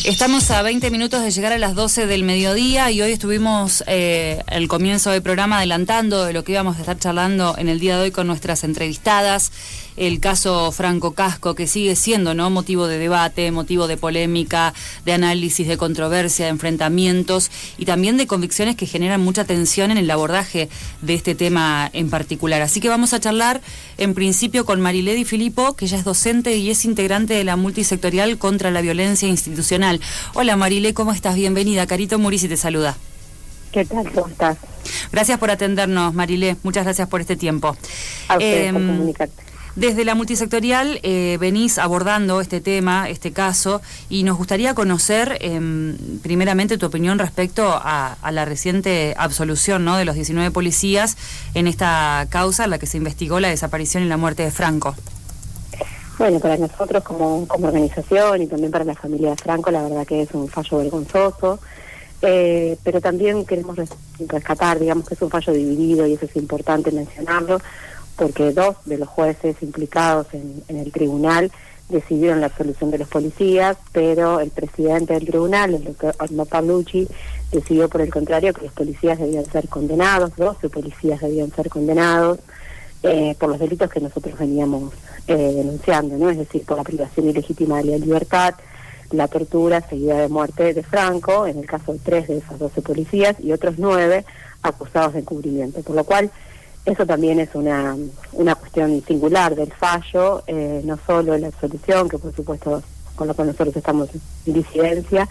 Estamos a 20 minutos de llegar a las 12 del mediodía y hoy estuvimos el comienzo del programa adelantando de lo que íbamos a estar charlando en el día de hoy con nuestras entrevistadas. El caso Franco Casco, que sigue siendo, ¿no?, motivo de debate, motivo de polémica, de análisis, de controversia, de enfrentamientos y también de convicciones que generan mucha tensión en el abordaje de este tema en particular. Así que vamos a charlar en principio con Marilé Di Filippo, que ella es docente y es integrante de la multisectorial contra la violencia institucional. Hola Marilé, ¿cómo estás? Bienvenida. Carito Murisi te saluda. ¿Qué tal? ¿Cómo estás? Gracias por atendernos, Marilé. Muchas gracias por este tiempo. A ustedes por comunicarte. Desde la multisectorial venís abordando este tema, este caso, y nos gustaría conocer primeramente tu opinión respecto a la reciente absolución, ¿no?, de los 19 policías en esta causa en la que se investigó la desaparición y la muerte de Franco. Bueno, para nosotros como organización y también para la familia de Franco, la verdad que es un fallo vergonzoso, pero también queremos rescatar, digamos, que es un fallo dividido y eso es importante mencionarlo, porque dos de los jueces implicados en el tribunal decidieron la absolución de los policías, pero el presidente del tribunal, el doctor Arno Paolucci, decidió por el contrario que los policías debían ser condenados, 12 policías debían ser condenados por los delitos que nosotros veníamos denunciando, ¿no? Es decir, por la privación ilegítima de la libertad, la tortura seguida de muerte de Franco, en el caso de 3 de esas 12 policías, y otros 9 acusados de encubrimiento, por lo cual eso también es una cuestión singular del fallo, no solo la absolución, que por supuesto con lo que nosotros estamos en disidencia,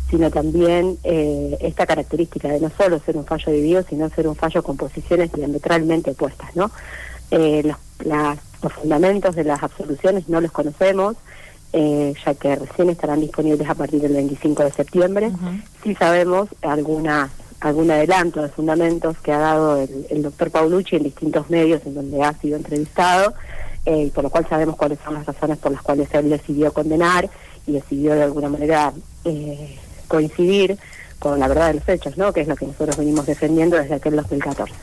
sino también esta característica de no solo ser un fallo dividido, sino ser un fallo con posiciones diametralmente opuestas, ¿no? Los fundamentos de las absoluciones no los conocemos, ya que recién estarán disponibles a partir del 25 de septiembre. Sí sabemos algún adelanto de fundamentos que ha dado el doctor Paolucci en distintos medios en donde ha sido entrevistado, por lo cual sabemos cuáles son las razones por las cuales él decidió condenar y decidió de alguna manera coincidir con la verdad de los hechos, ¿no?, que es lo que nosotros venimos defendiendo desde aquel 2014.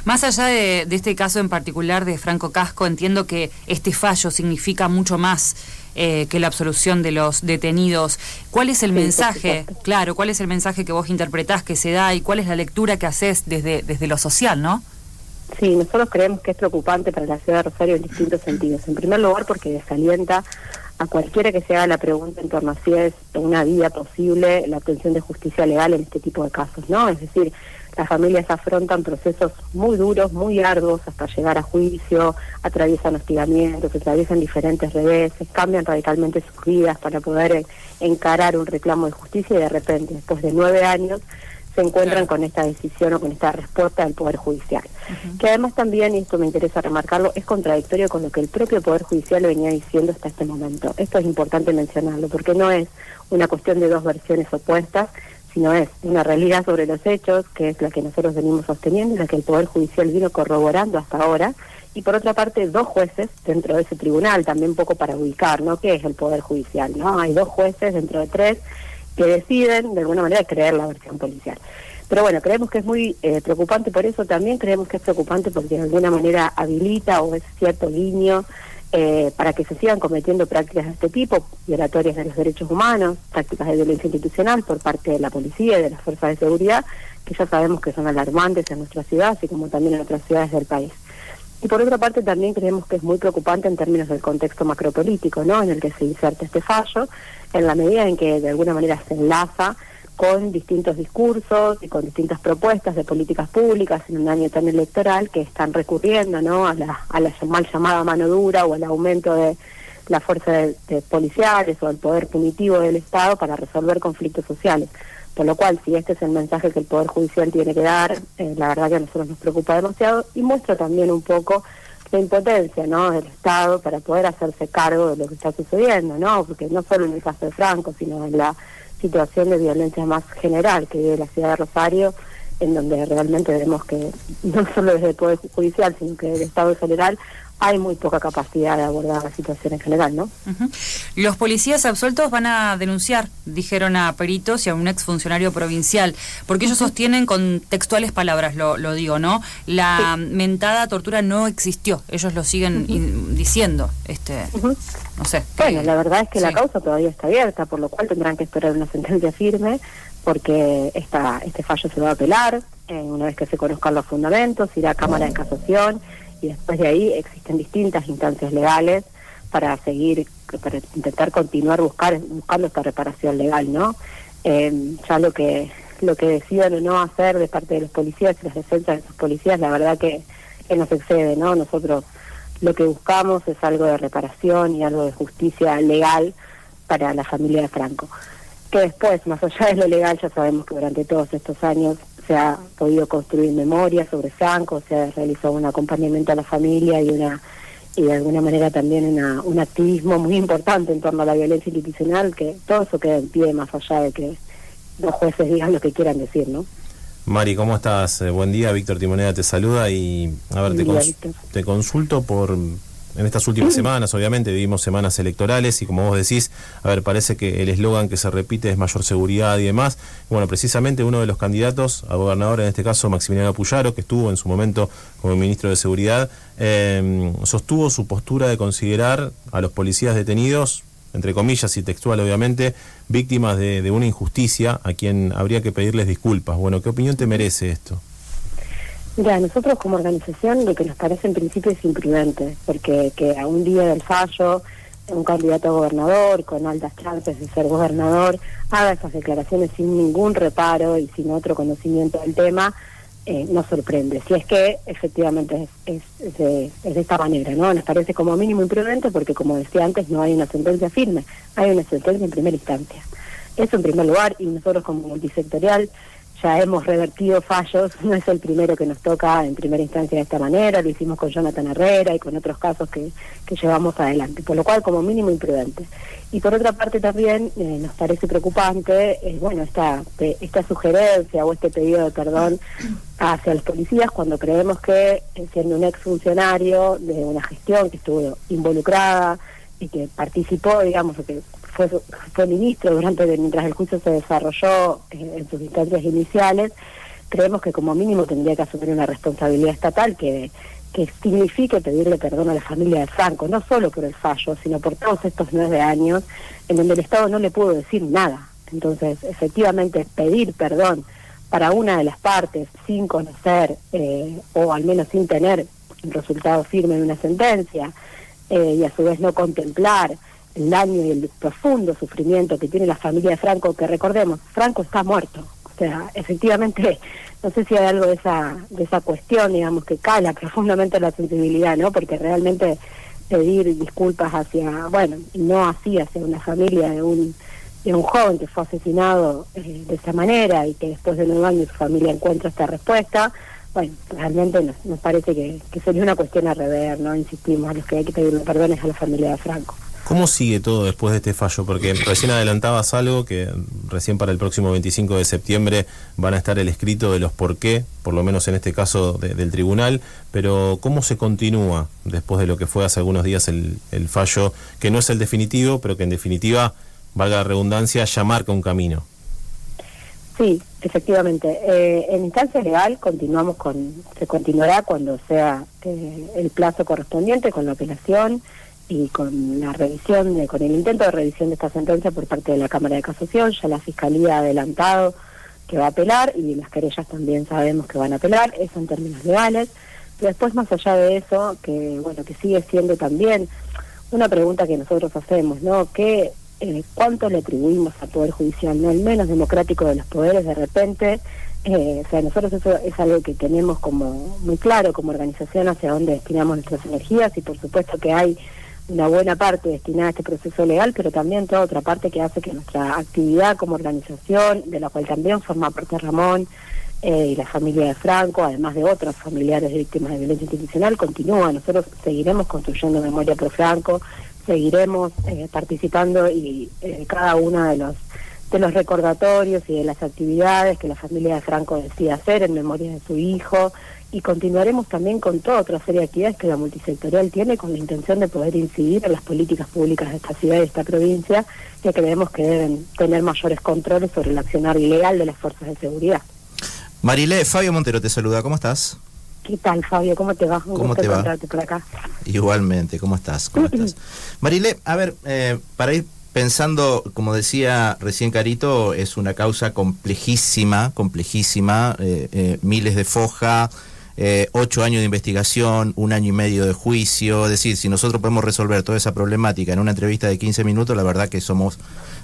Más allá de este caso en particular de Franco Casco, entiendo que este fallo significa mucho más que la absolución de los detenidos. ¿Cuál es el mensaje? Claro, ¿cuál es el mensaje que vos interpretás que se da y cuál es la lectura que haces desde lo social, ¿no? Sí, nosotros creemos que es preocupante para la ciudad de Rosario en distintos sentidos. En primer lugar, porque desalienta a cualquiera que se haga la pregunta en torno a si es una vía posible la obtención de justicia legal en este tipo de casos, ¿no? Es decir, las familias afrontan procesos muy duros, muy arduos hasta llegar a juicio, atraviesan hostigamientos, atraviesan diferentes reveses, cambian radicalmente sus vidas para poder encarar un reclamo de justicia y de repente, después de 9 años, se encuentran con esta decisión o con esta respuesta del Poder Judicial. Que además también, y esto me interesa remarcarlo, es contradictorio con lo que el propio Poder Judicial venía diciendo hasta este momento. Esto es importante mencionarlo, porque no es una cuestión de dos versiones opuestas, sino es una realidad sobre los hechos, que es la que nosotros venimos sosteniendo y la que el Poder Judicial vino corroborando hasta ahora, y por otra parte 2 jueces dentro de ese tribunal, también un poco para ubicar, ¿no?, qué es el Poder Judicial, ¿no? Hay 2 jueces dentro de 3 que deciden de alguna manera creer la versión policial. Pero bueno, creemos que es muy preocupante, por eso también creemos que es preocupante porque de alguna manera habilita o es cierto guiño para que se sigan cometiendo prácticas de este tipo, violatorias de los derechos humanos, prácticas de violencia institucional por parte de la policía y de las fuerzas de seguridad, que ya sabemos que son alarmantes en nuestra ciudad, así como también en otras ciudades del país. Y por otra parte también creemos que es muy preocupante en términos del contexto macropolítico, ¿no?, en el que se inserta este fallo, en la medida en que de alguna manera se enlaza con distintos discursos y con distintas propuestas de políticas públicas en un año tan electoral que están recurriendo, ¿no?, a la mal llamada mano dura o al aumento de la fuerza de policiales o el poder punitivo del Estado para resolver conflictos sociales. Por lo cual, si este es el mensaje que el Poder Judicial tiene que dar, la verdad que a nosotros nos preocupa demasiado y muestra también un poco la impotencia, ¿no?, del Estado para poder hacerse cargo de lo que está sucediendo, ¿no?, porque no solo en el caso de Franco, sino en la situación de violencia más general que vive la ciudad de Rosario, en donde realmente vemos que no solo desde el Poder Judicial, sino que del Estado en general hay muy poca capacidad de abordar la situación en general, ¿no? Uh-huh. Los policías absueltos van a denunciar, dijeron a peritos y a un exfuncionario provincial, porque ellos sostienen con textuales palabras, lo digo, ¿no? La mentada tortura no existió, ellos lo siguen diciendo, no sé. Bueno, la verdad es que la causa todavía está abierta, por lo cual tendrán que esperar una sentencia firme, porque este fallo se va a apelar, una vez que se conozcan los fundamentos, irá a Cámara de Casación, y después de ahí existen distintas instancias legales para intentar continuar buscando esta reparación legal, ¿no? Ya lo que decidan o no hacer de parte de los policías y las defensas de sus policías, la verdad que nos excede, ¿no? Nosotros lo que buscamos es algo de reparación y algo de justicia legal para la familia de Franco. Que después, más allá de lo legal, ya sabemos que durante todos estos años se ha podido construir memoria sobre Franco, se ha realizado un acompañamiento a la familia y de alguna manera también un activismo muy importante en torno a la violencia institucional, que todo eso queda en pie más allá de que los jueces digan lo que quieran decir, ¿no? Mari, ¿cómo estás? Buen día, Víctor Timoneda te saluda y a ver, te consulto en estas últimas semanas, obviamente, vivimos semanas electorales y como vos decís, a ver, parece que el eslogan que se repite es mayor seguridad y demás. Bueno, precisamente uno de los candidatos a gobernador, en este caso Maximiliano Puyaro, que estuvo en su momento como ministro de Seguridad, sostuvo su postura de considerar a los policías detenidos, entre comillas y textual obviamente, víctimas de una injusticia a quien habría que pedirles disculpas. Bueno, ¿qué opinión te merece esto? Mira, nosotros como organización lo que nos parece en principio es imprudente, porque que a un día del fallo un candidato a gobernador con altas chances de ser gobernador haga esas declaraciones sin ningún reparo y sin otro conocimiento del tema, nos sorprende. Si es que efectivamente es de esta manera, ¿no? Nos parece como mínimo imprudente porque, como decía antes, no hay una sentencia firme, hay una sentencia en primera instancia. Eso en primer lugar, y nosotros como multisectorial ya hemos revertido fallos, no es el primero que nos toca en primera instancia de esta manera, lo hicimos con Jonathan Herrera y con otros casos que llevamos adelante, por lo cual como mínimo imprudente. Y por otra parte también nos parece preocupante, bueno, esta sugerencia o este pedido de perdón hacia los policías cuando creemos que siendo un exfuncionario de una gestión que estuvo involucrada y que participó, digamos, que fue ministro mientras el juicio se desarrolló en sus instancias iniciales, creemos que como mínimo tendría que asumir una responsabilidad estatal que signifique pedirle perdón a la familia de Franco, no solo por el fallo, sino por todos estos 9 años en donde el Estado no le pudo decir nada. Entonces, efectivamente, pedir perdón para una de las partes sin conocer o al menos sin tener un resultado firme en una sentencia y a su vez no contemplar el daño y el profundo sufrimiento que tiene la familia de Franco, que recordemos, Franco está muerto. O sea, efectivamente, no sé si hay algo de esa cuestión, digamos, que cala profundamente la sensibilidad, ¿no? Porque realmente pedir disculpas no así hacia una familia de un joven que fue asesinado de esa manera y que después de 9 años su familia encuentra esta respuesta, bueno, realmente nos parece que sería una cuestión a rever, ¿no? Insistimos, a los que hay que pedirle perdones a la familia de Franco. ¿Cómo sigue todo después de este fallo? Porque recién adelantabas algo que recién para el próximo 25 de septiembre van a estar el escrito de los por qué, por lo menos en este caso del tribunal, pero ¿cómo se continúa después de lo que fue hace algunos días el fallo, que no es el definitivo, pero que en definitiva, valga la redundancia, ya marca un camino? Sí, efectivamente. En instancia legal se continuará cuando sea el plazo correspondiente con la apelación y con la revisión, con el intento de revisión de esta sentencia por parte de la Cámara de Casación. Ya la Fiscalía ha adelantado que va a apelar y las querellas también sabemos que van a apelar, eso en términos legales. Pero después, más allá de eso, que sigue siendo también una pregunta que nosotros hacemos, ¿no? ¿Cuánto le atribuimos al Poder Judicial, no el menos democrático de los poderes de repente? Nosotros eso es algo que tenemos como muy claro como organización hacia dónde destinamos nuestras energías y por supuesto que hay una buena parte destinada a este proceso legal, pero también toda otra parte que hace que nuestra actividad como organización, de la cual también forma parte Ramón y la familia de Franco, además de otros familiares de víctimas de violencia institucional, continúa. Nosotros seguiremos construyendo memoria pro Franco, seguiremos participando y cada uno de los recordatorios y de las actividades que la familia de Franco decide hacer en memoria de su hijo y continuaremos también con toda otra serie de actividades que la multisectorial tiene con la intención de poder incidir en las políticas públicas de esta ciudad y de esta provincia, que creemos que deben tener mayores controles sobre el accionar legal de las fuerzas de seguridad. Marilé, Fabio Montero te saluda, ¿cómo estás? ¿Qué tal, Fabio? ¿Cómo te va? ¿Cómo te va? Por acá. Igualmente, ¿cómo estás? Marilé, a ver, para ir pensando, como decía recién Carito, es una causa complejísima, miles de foja, 8 años de investigación, 1 año y medio de juicio. Es decir, si nosotros podemos resolver toda esa problemática en una entrevista de 15 minutos, la verdad que somos,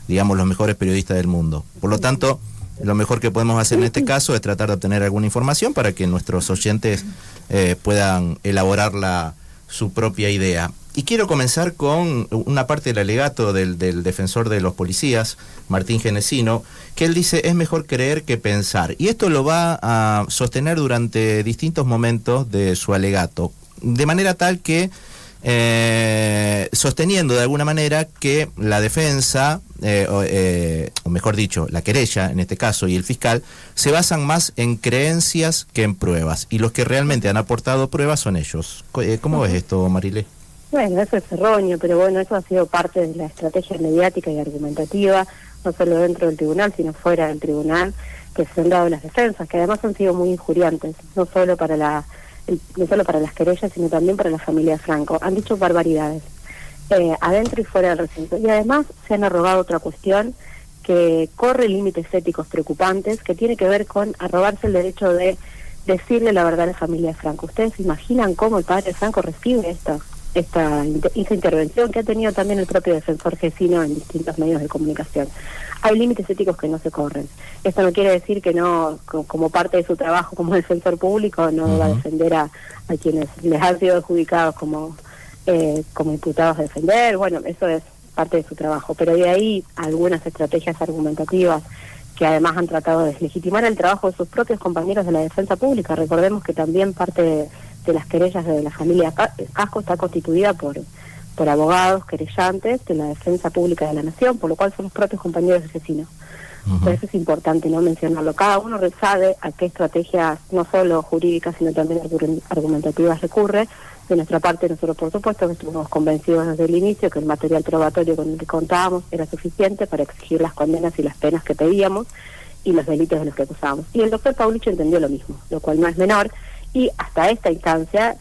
digamos, los mejores periodistas del mundo. Por lo tanto, lo mejor que podemos hacer en este caso es tratar de obtener alguna información para que nuestros oyentes puedan elaborar su propia idea. Y quiero comenzar con una parte del alegato del defensor de los policías, Martín Genesino, que él dice: es mejor creer que pensar. Y esto lo va a sostener durante distintos momentos de su alegato, de manera tal que, sosteniendo de alguna manera que la defensa, o mejor dicho, la querella en este caso y el fiscal, se basan más en creencias que en pruebas, y los que realmente han aportado pruebas son ellos. ¿Cómo ves esto, Marilé? Bueno, eso es erróneo, pero bueno, eso ha sido parte de la estrategia mediática y argumentativa, no solo dentro del tribunal, sino fuera del tribunal, que se han dado las defensas, que además han sido muy injuriantes, no solo para las querellas, sino también para la familia Franco. Han dicho barbaridades, adentro y fuera del recinto. Y además se han arrogado otra cuestión que corre límites éticos preocupantes, que tiene que ver con arrogarse el derecho de decirle la verdad a la familia Franco. ¿Ustedes se imaginan cómo el padre Franco recibe esta intervención que ha tenido también el propio defensor Gesino en distintos medios de comunicación? Hay límites éticos que no se corren. Esto no quiere decir que no, como parte de su trabajo como defensor público, no va a defender a quienes les han sido adjudicados como imputados a defender. Bueno, eso es parte de su trabajo, pero de ahí algunas estrategias argumentativas que además han tratado de deslegitimar el trabajo de sus propios compañeros de la defensa pública. Recordemos que también parte de las querellas de la familia Casco está constituida por abogados querellantes de la defensa pública de la nación, por lo cual son los propios compañeros de Gesino. Por eso es importante no mencionarlo. Cada uno sabe a qué estrategias, no solo jurídicas, sino también argumentativas recurre. De nuestra parte, nosotros por supuesto que estuvimos convencidos desde el inicio que el material probatorio con el que contábamos era suficiente para exigir las condenas y las penas que pedíamos y los delitos de los que acusábamos. Y el doctor Paulich entendió lo mismo, lo cual no es menor, y hasta esta instancia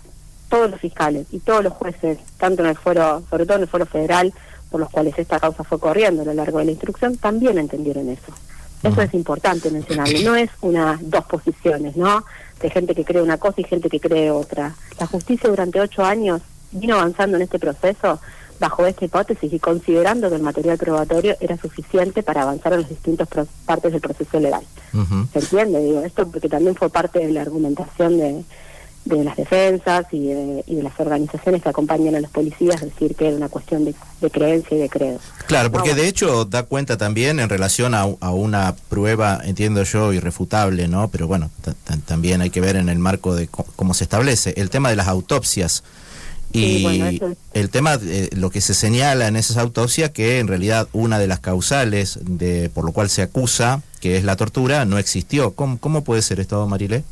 todos los fiscales y todos los jueces, tanto en el fuero, sobre todo en el fuero federal, por los cuales esta causa fue corriendo a lo largo de la instrucción, también entendieron eso. Eso es importante mencionarlo. No es dos posiciones, ¿no?, de gente que cree una cosa y gente que cree otra. La justicia durante 8 años vino avanzando en este proceso bajo esta hipótesis y considerando que el material probatorio era suficiente para avanzar en las distintas partes del proceso legal. ¿Se entiende? Digo esto porque también fue parte de la argumentación de las defensas y de las organizaciones que acompañan a los policías, decir que era una cuestión de creencia y de credo. Claro, porque de hecho da cuenta también en relación a una prueba, entiendo yo, irrefutable, ¿no? Pero bueno, también hay que ver en el marco de cómo se establece el tema de las autopsias. Y bueno, el tema, lo que se señala en esas autopsias, que en realidad una de las causales por lo cual se acusa, que es la tortura, no existió. ¿Cómo puede ser esto, Marilé?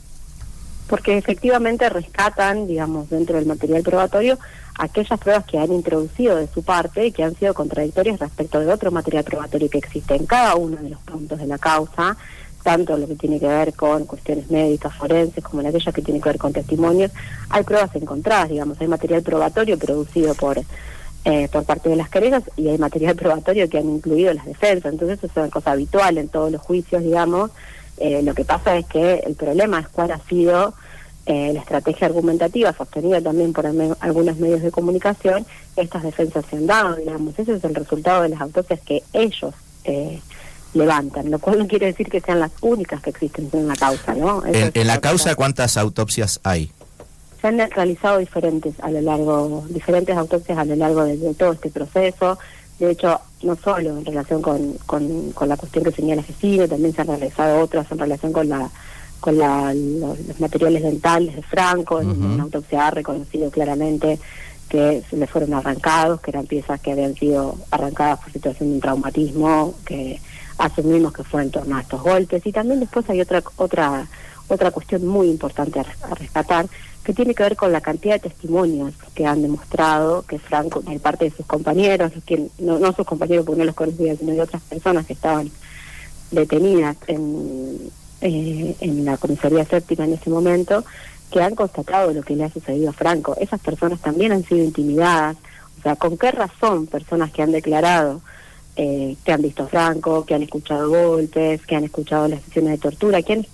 Porque efectivamente rescatan, digamos, dentro del material probatorio, aquellas pruebas que han introducido de su parte y que han sido contradictorias respecto de otro material probatorio que existe en cada uno de los puntos de la causa, tanto lo que tiene que ver con cuestiones médicas, forenses, como en aquellas que tienen que ver con testimonios. Hay pruebas encontradas, digamos, hay material probatorio producido por parte de las querellas y hay material probatorio que han incluido las defensas. Entonces eso es una cosa habitual en todos los juicios, digamos. Lo que pasa es que el problema es cuál ha sido la estrategia argumentativa sostenida también por algunos medios de comunicación. Estas defensas se han dado, digamos, ese es el resultado de las autopsias que ellos levantan, lo cual no quiere decir que sean las únicas que existen en la causa, ¿no? En la causa, ¿cuántas autopsias hay? Se han realizado diferentes autopsias a lo largo de todo este proceso. De hecho, no solo en relación con la cuestión que señala Gesino, también se han realizado otras en relación con los materiales dentales de Franco. En una autopsia ha reconocido claramente que se le fueron arrancados, que eran piezas que habían sido arrancadas por situación de un traumatismo, que asumimos que fue en torno a estos golpes. Y también después hay otra otra cuestión muy importante a rescatar, que tiene que ver con la cantidad de testimonios que han demostrado que Franco, de parte de sus compañeros, no sus compañeros porque no los conocía, sino de otras personas que estaban detenidas en la comisaría séptima en ese momento, que han constatado lo que le ha sucedido a Franco. Esas personas también han sido intimidadas. O sea, ¿con qué razón personas que han declarado que han visto a Franco, que han escuchado golpes, que han escuchado las sesiones de tortura, que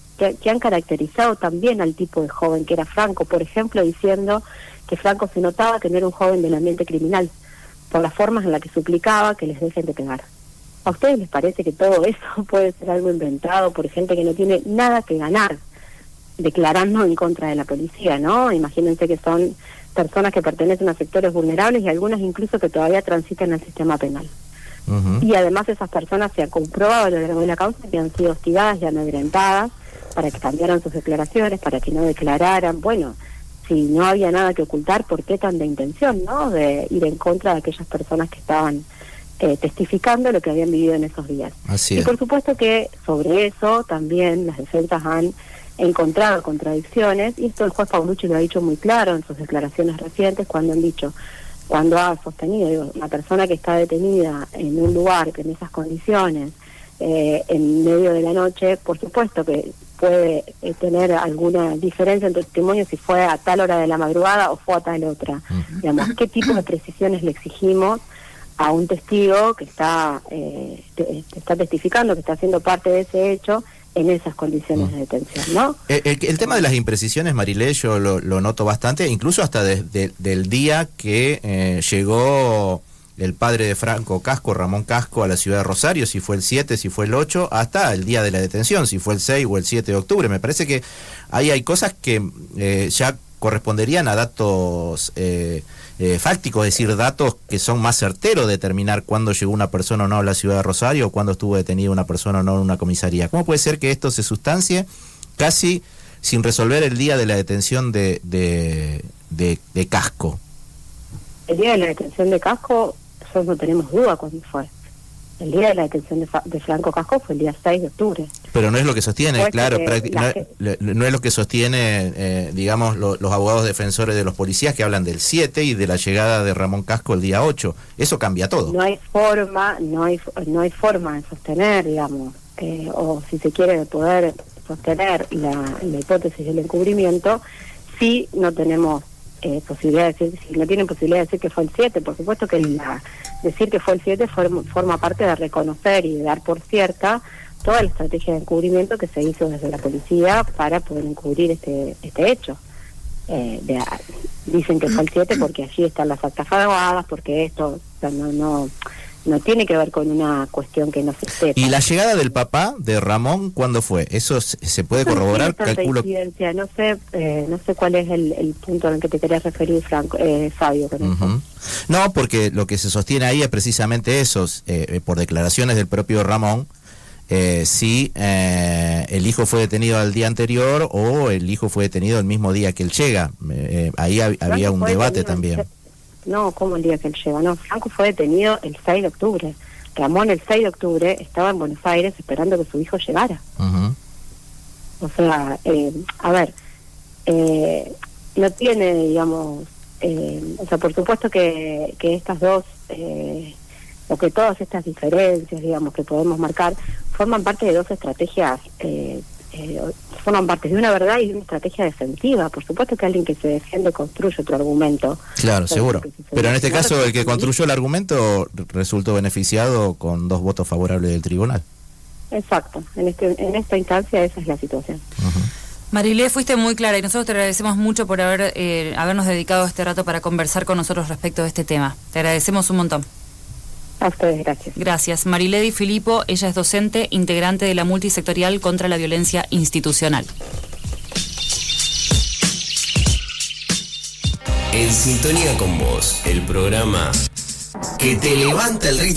han caracterizado también al tipo de joven que era Franco, por ejemplo, diciendo que Franco se notaba que no era un joven del ambiente criminal, por las formas en las que suplicaba que les dejen de pegar? ¿A ustedes les parece que todo eso puede ser algo inventado por gente que no tiene nada que ganar declarando en contra de la policía, ¿no? Imagínense que son personas que pertenecen a sectores vulnerables y algunas incluso que todavía transitan el sistema penal. Y además esas personas se ha comprobado a lo largo de la causa que han sido hostigadas y amedrentadas para que cambiaran sus declaraciones, para que no declararan. Bueno, si no había nada que ocultar, ¿por qué tanta intención, no? De ir en contra de aquellas personas que estaban testificando lo que habían vivido en esos días. Así y es. por supuesto que sobre eso también las defensas han encontrado contradicciones, y esto el juez Paulucci lo ha dicho muy claro en sus declaraciones recientes cuando ha sostenido, una persona que está detenida en un lugar que en esas condiciones, en medio de la noche, por supuesto que puede tener alguna diferencia en testimonio si fue a tal hora de la madrugada o fue a tal otra. Digamos, ¿qué tipo de precisiones le exigimos a un testigo que está testificando, que está siendo parte de ese hecho en esas condiciones de detención, ¿no? El tema de las imprecisiones, Marilé, yo lo noto bastante, incluso hasta desde el día que llegó el padre de Franco Casco, Ramón Casco, a la ciudad de Rosario, si fue el 7, si fue el 8, hasta el día de la detención, si fue el 6 o el 7 de octubre. Me parece que ahí hay cosas que ya corresponderían a datos fácticos, es decir, datos que son más certeros de determinar cuándo llegó una persona o no a la ciudad de Rosario o cuándo estuvo detenida una persona o no en una comisaría. ¿Cómo puede ser que esto se sustancie casi sin resolver el día de la detención de Casco? El día de la detención de Casco, nosotros no tenemos duda cuándo fue. El día de la detención de Franco Casco fue el día 6 de octubre. Pero no es lo que sostiene, Pues claro, no es lo que sostiene, digamos, los abogados defensores de los policías que hablan del 7 y de la llegada de Ramón Casco el día 8. Eso cambia todo. No hay forma de sostener, digamos, o si se quiere de poder sostener la hipótesis del encubrimiento, si no tenemos posibilidad de decir, si no tienen posibilidad de decir que fue el 7, por supuesto que decir que fue el 7 forma parte de reconocer y de dar por cierta toda la estrategia de encubrimiento que se hizo desde la policía para poder encubrir este hecho. Dicen que fue el 7 porque allí están las actas grabadas, porque esto, o sea, no tiene que ver con una cuestión que no se sepa. ¿Y la llegada del papá de Ramón cuándo fue? ¿Eso se puede corroborar? Calculo. No sé cuál es el punto en el que te querías referir, Fabio. Con eso. No, porque lo que se sostiene ahí es precisamente eso, por declaraciones del propio Ramón, si el hijo fue detenido al día anterior o el hijo fue detenido el mismo día que él llega. Ahí había un debate también. No, ¿cómo el día que él llega? No, Franco fue detenido el 6 de octubre. Ramón el 6 de octubre estaba en Buenos Aires esperando que su hijo llegara. O sea, no tiene, digamos, o sea, por supuesto que estas dos, o que todas estas diferencias, digamos, que podemos marcar, forman parte de dos estrategias, forman parte de una verdad y de una estrategia defensiva. Por supuesto que alguien que se defiende construye otro argumento. Claro, seguro. Pero en este caso el que construyó el argumento resultó beneficiado con 2 votos favorables del tribunal. Exacto. En esta instancia esa es la situación. Marilé, fuiste muy clara y nosotros te agradecemos mucho por habernos dedicado este rato para conversar con nosotros respecto de este tema. Te agradecemos un montón. A ustedes, gracias. Gracias. Marilé Di Filippo, ella es docente, integrante de la multisectorial contra la violencia institucional. En sintonía con vos, el programa que te levanta el ritmo.